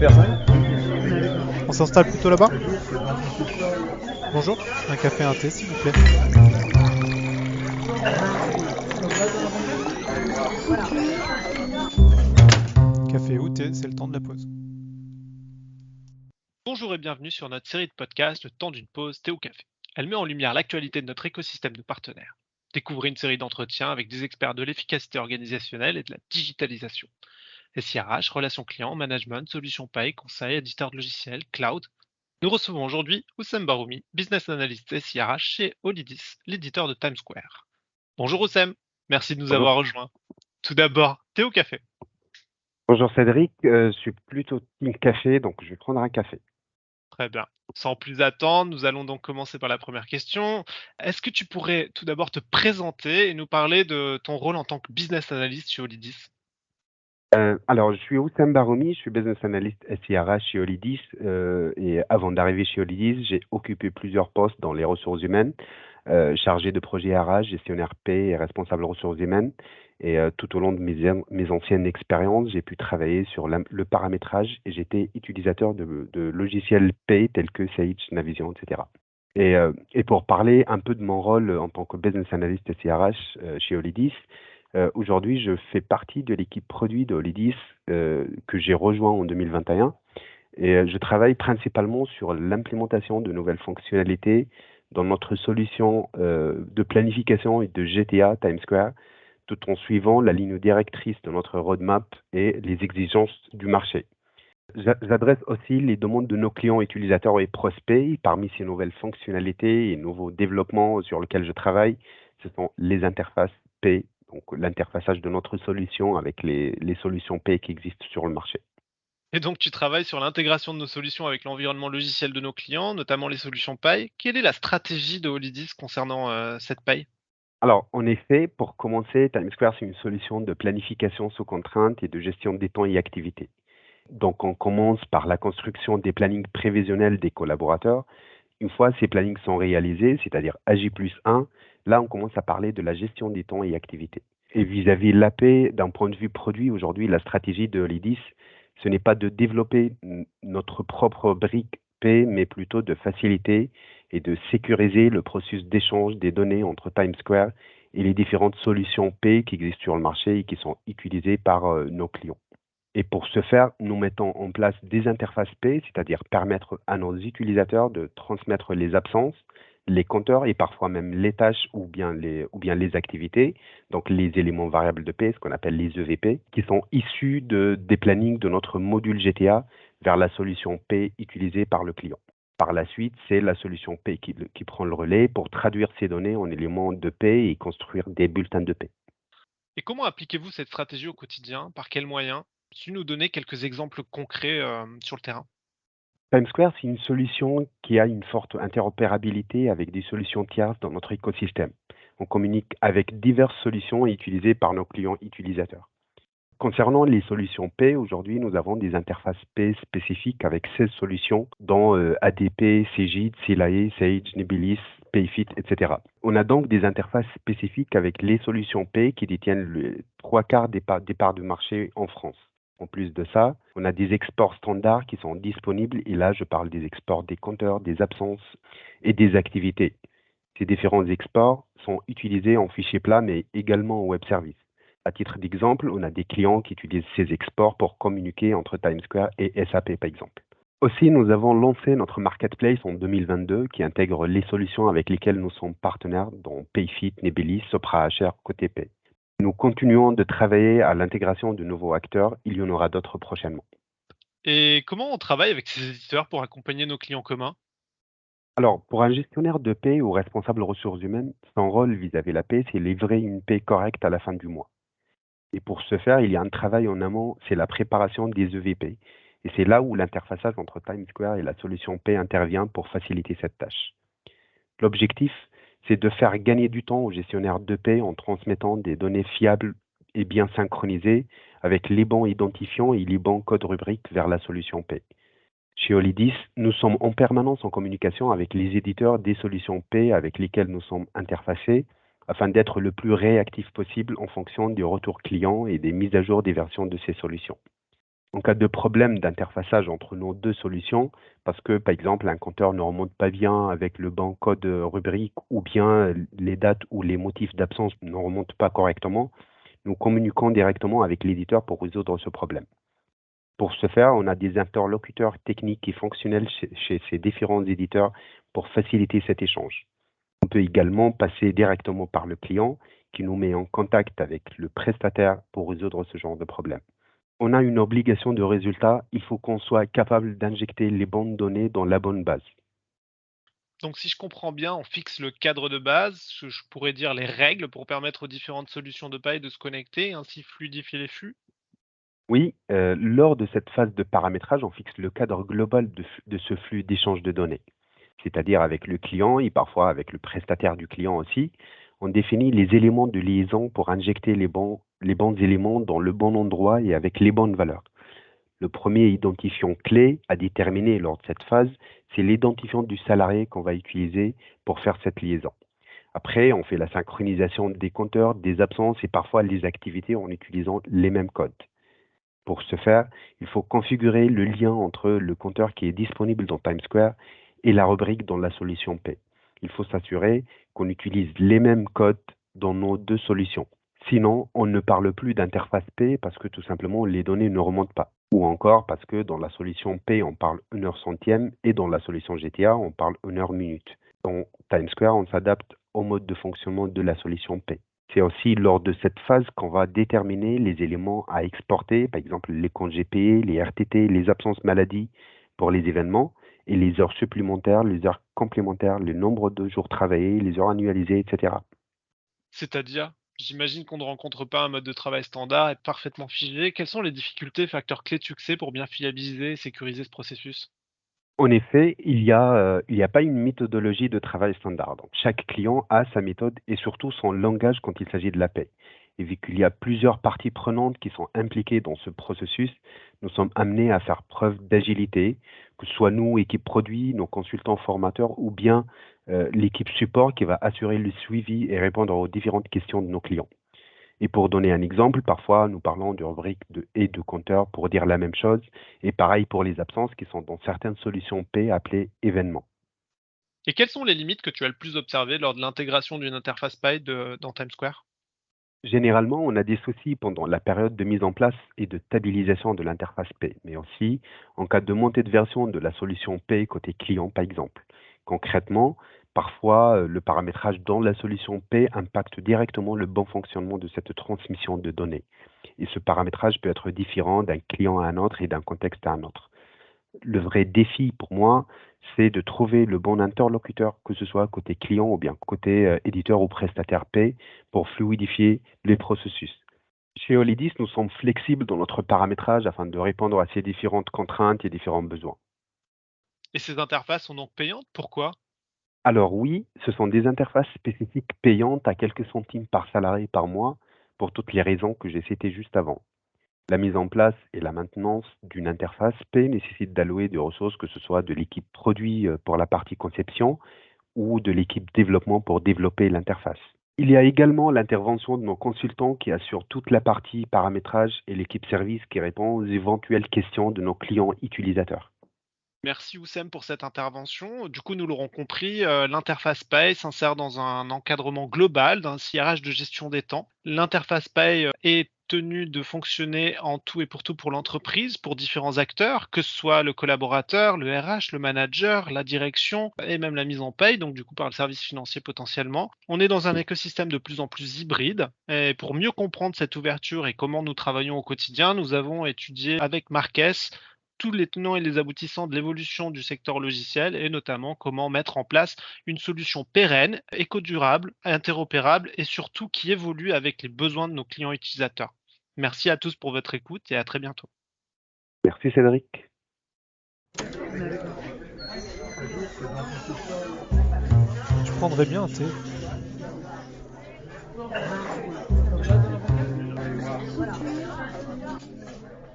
personnes. On s'installe plutôt là-bas. Bonjour, un café et un thé s'il vous plaît. Café ou thé, c'est le temps de la pause. Bonjour et bienvenue sur notre série de podcasts Le temps d'une pause thé au café. Elle met en lumière l'actualité de notre écosystème de partenaires. Découvrez une série d'entretiens avec des experts de l'efficacité organisationnelle et de la digitalisation. SIRH, relations clients, management, solutions paye, conseil, éditeur de logiciels, cloud. Nous recevons aujourd'hui Oussem Baroumi, business analyst SIRH chez Olidis, l'éditeur de Times Square. Bonjour Oussem, merci de nous Bonjour. avoir rejoints. Tout d'abord, thé au café. Bonjour Cédric, je suis plutôt team café, donc je vais prendre un café. Très bien. Sans plus attendre, nous allons donc commencer par la première question. Est-ce que tu pourrais tout d'abord te présenter et nous parler de ton rôle en tant que business analyst chez Olidis? Alors, je suis Oussem Baroumi, je suis business analyst SIRH chez Olidis. Et avant d'arriver chez Olidis, j'ai occupé plusieurs postes dans les ressources humaines, chargé de projet RH, gestionnaire paie et responsable ressources humaines. Et tout au long de mes anciennes expériences, j'ai pu travailler sur le paramétrage et j'étais utilisateur de logiciels paie tels que Sage, Navision, etc. Et pour parler un peu de mon rôle en tant que business analyst SIRH chez Olidis, aujourd'hui, je fais partie de l'équipe produit de Olidis que j'ai rejoint en 2021 et je travaille principalement sur l'implémentation de nouvelles fonctionnalités dans notre solution de planification et de GTA Times Square, tout en suivant la ligne directrice de notre roadmap et les exigences du marché. J'adresse aussi les demandes de nos clients utilisateurs et prospects. Parmi ces nouvelles fonctionnalités et nouveaux développements sur lesquels je travaille, ce sont les interfaces P, donc l'interfaçage de notre solution avec les solutions P qui existent sur le marché. Et donc tu travailles sur l'intégration de nos solutions avec l'environnement logiciel de nos clients, notamment les solutions paye. Quelle est la stratégie de Olidis concernant cette paye? Alors, en effet, pour commencer, Times Square, c'est une solution de planification sous contrainte et de gestion des temps et activités. Donc, on commence par la construction des plannings prévisionnels des collaborateurs. Une fois ces plannings sont réalisés, c'est-à-dire AJ+1, là, on commence à parler de la gestion des temps et activités. Et vis-à-vis de l'AP, d'un point de vue produit, aujourd'hui, la stratégie de l'IDIS, ce n'est pas de développer notre propre brique P, mais plutôt de faciliter et de sécuriser le processus d'échange des données entre Times Square et les différentes solutions P qui existent sur le marché et qui sont utilisées par nos clients. Et pour ce faire, nous mettons en place des interfaces P, c'est-à-dire permettre à nos utilisateurs de transmettre les absences, les compteurs et parfois même les tâches ou bien les activités, donc les éléments variables de P, ce qu'on appelle les EVP, qui sont issus des plannings de notre module GTA vers la solution P utilisée par le client. Par la suite, c'est la solution P qui prend le relais pour traduire ces données en éléments de P et construire des bulletins de P. Et comment appliquez-vous cette stratégie au quotidien? Par quels moyens? Tu nous donner quelques exemples concrets sur le terrain? Times Square, c'est une solution qui a une forte interopérabilité avec des solutions tierces dans notre écosystème. On communique avec diverses solutions utilisées par nos clients utilisateurs. Concernant les solutions P, aujourd'hui, nous avons des interfaces P spécifiques avec 16 solutions, dont ADP, Cegid, Silae, Sage, Nebilis, Payfit, etc. On a donc des interfaces spécifiques avec les solutions P qui détiennent les trois quarts des parts de marché en France. En plus de ça, on a des exports standards qui sont disponibles, et là, je parle des exports des compteurs, des absences et des activités. Ces différents exports sont utilisés en fichier plat, mais également en web service. À titre d'exemple, on a des clients qui utilisent ces exports pour communiquer entre Times Square et SAP, par exemple. Aussi, nous avons lancé notre marketplace en 2022 qui intègre les solutions avec lesquelles nous sommes partenaires, dont Payfit, Nebelis, Sopra HR, côté Pay. Nous continuons de travailler à l'intégration de nouveaux acteurs. Il y en aura d'autres prochainement. Et comment on travaille avec ces éditeurs pour accompagner nos clients communs? Alors, pour un gestionnaire de paie ou responsable ressources humaines, son rôle vis-à-vis de la paie, c'est livrer une paie correcte à la fin du mois. Et pour ce faire, il y a un travail en amont, c'est la préparation des EVP. Et c'est là où l'interfaçage entre Times Square et la solution paie intervient pour faciliter cette tâche. L'objectif, c'est de faire gagner du temps aux gestionnaires de paie en transmettant des données fiables et bien synchronisées avec les bons identifiants et les bons codes rubriques vers la solution paie. Chez Olidis, nous sommes en permanence en communication avec les éditeurs des solutions P avec lesquels nous sommes interfacés afin d'être le plus réactif possible en fonction des retours clients et des mises à jour des versions de ces solutions. En cas de problème d'interfaçage entre nos deux solutions, parce que par exemple un compteur ne remonte pas bien avec le bon code rubrique ou bien les dates ou les motifs d'absence ne remontent pas correctement, nous communiquons directement avec l'éditeur pour résoudre ce problème. Pour ce faire, on a des interlocuteurs techniques et fonctionnels chez ces différents éditeurs pour faciliter cet échange. On peut également passer directement par le client qui nous met en contact avec le prestataire pour résoudre ce genre de problème. On a une obligation de résultat, il faut qu'on soit capable d'injecter les bonnes données dans la bonne base. Donc si je comprends bien, on fixe le cadre de base, je pourrais dire les règles pour permettre aux différentes solutions de paille de se connecter et ainsi fluidifier les flux. Oui, lors de cette phase de paramétrage, on fixe le cadre global de ce flux d'échange de données, c'est-à-dire avec le client et parfois avec le prestataire du client aussi. On définit les éléments de liaison pour injecter les bons éléments dans le bon endroit et avec les bonnes valeurs. Le premier identifiant clé à déterminer lors de cette phase, c'est l'identifiant du salarié qu'on va utiliser pour faire cette liaison. Après, on fait la synchronisation des compteurs, des absences et parfois les activités en utilisant les mêmes codes. Pour ce faire, il faut configurer le lien entre le compteur qui est disponible dans TimeSquare et la rubrique dans la solution P. Il faut s'assurer qu'on utilise les mêmes codes dans nos deux solutions. Sinon, on ne parle plus d'interface P parce que tout simplement les données ne remontent pas. Ou encore parce que dans la solution P, on parle 1 heure centième et dans la solution GTA, on parle 1 heure minute. Dans TimeSquare, on s'adapte au mode de fonctionnement de la solution P. C'est aussi lors de cette phase qu'on va déterminer les éléments à exporter, par exemple les congés payés, les RTT, les absences maladie pour les événements, et les heures supplémentaires, les heures complémentaires, le nombre de jours travaillés, les heures annualisées, etc. C'est-à-dire, j'imagine qu'on ne rencontre pas un mode de travail standard et parfaitement figé. Quelles sont les difficultés, facteurs clés de succès pour bien fiabiliser et sécuriser ce processus? En effet, il y a pas une méthodologie de travail standard. Donc, chaque client a sa méthode et surtout son langage quand il s'agit de la paie. Et vu qu'il y a plusieurs parties prenantes qui sont impliquées dans ce processus, nous sommes amenés à faire preuve d'agilité, que ce soit nous, équipe produit, nos consultants formateurs ou bien l'équipe support qui va assurer le suivi et répondre aux différentes questions de nos clients. Et pour donner un exemple, parfois nous parlons de rubrique et de compteur pour dire la même chose, et pareil pour les absences qui sont dans certaines solutions P appelées événements. Et quelles sont les limites que tu as le plus observées lors de l'intégration d'une interface paille dans TimeSquare? Généralement, on a des soucis pendant la période de mise en place et de stabilisation de l'interface P, mais aussi en cas de montée de version de la solution P côté client, par exemple. Concrètement, parfois, le paramétrage dans la solution P impacte directement le bon fonctionnement de cette transmission de données. Et ce paramétrage peut être différent d'un client à un autre et d'un contexte à un autre. Le vrai défi pour moi, c'est de trouver le bon interlocuteur, que ce soit côté client ou bien côté éditeur ou prestataire P, pour fluidifier les processus. Chez Olidis, nous sommes flexibles dans notre paramétrage afin de répondre à ces différentes contraintes et différents besoins. Et ces interfaces sont donc payantes? Pourquoi? Alors oui, ce sont des interfaces spécifiques payantes à quelques centimes par salarié par mois, pour toutes les raisons que j'ai citées juste avant. La mise en place et la maintenance d'une interface P nécessite d'allouer des ressources, que ce soit de l'équipe produit pour la partie conception ou de l'équipe développement pour développer l'interface. Il y a également l'intervention de nos consultants qui assurent toute la partie paramétrage et l'équipe service qui répond aux éventuelles questions de nos clients utilisateurs. Merci Oussem pour cette intervention. Du coup, nous l'aurons compris, l'interface paye s'insère dans un encadrement global d'un cirage de gestion des temps. L'interface paye est tenue de fonctionner en tout et pour tout pour l'entreprise, pour différents acteurs, que ce soit le collaborateur, le RH, le manager, la direction et même la mise en paye, donc du coup par le service financier potentiellement. On est dans un écosystème de plus en plus hybride. Et pour mieux comprendre cette ouverture et comment nous travaillons au quotidien, nous avons étudié avec Marques tous les tenants et les aboutissants de l'évolution du secteur logiciel et notamment comment mettre en place une solution pérenne, éco-durable, interopérable et surtout qui évolue avec les besoins de nos clients utilisateurs. Merci à tous pour votre écoute et à très bientôt. Merci Cédric. Tu prendrais bien un thé?